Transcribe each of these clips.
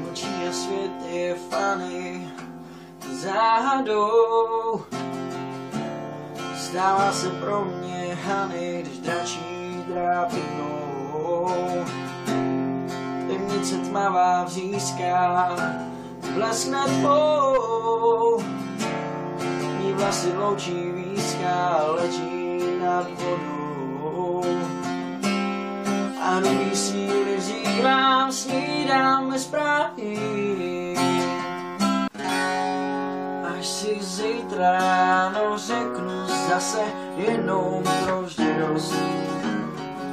Mlčí a svět je fany záhadou. Stává se pro mě Hany, když dračí drápy mnou. Temnice tmavá vřízká, bleskne tvou. Mí vlasy vloučí výská, leží nad vodou. A nový síly vzývám, snídám bez zprávy. Až si zítra ráno řeknu zase jednou provždy dost.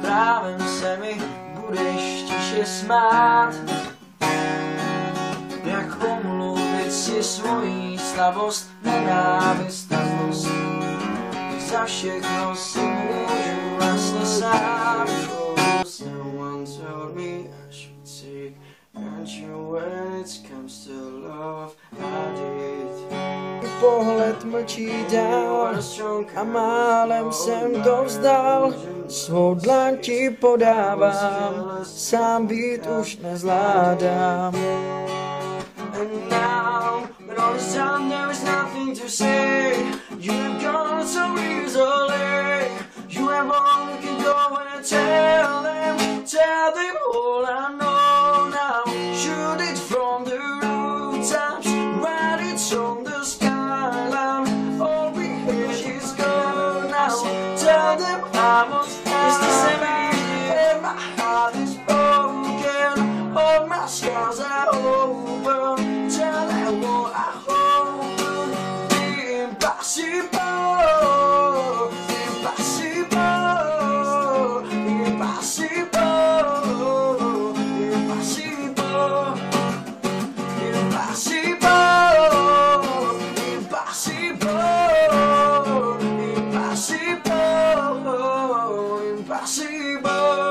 Právem se mi budeš tiše smát. Jak omluvit si svojí slabost, nenávist a zlost. Za všechno si můžu vlastně sám. No one told me I should take control when it comes to love. I did. Pohled mlčí dál a málem jsem to vzdal. Svou dlaň ti podávám, sám být už nezvládám. And now, when all this time there is nothing to say. You have gone so easily. You have all you can go and tell them all I know now. Shoot it from the rooftops, write it on the skyline. All we hear is gone now. Tell them I was fast to and my heart is broken. All my scars are open. Tell them what I hope. The impossible. Impossible.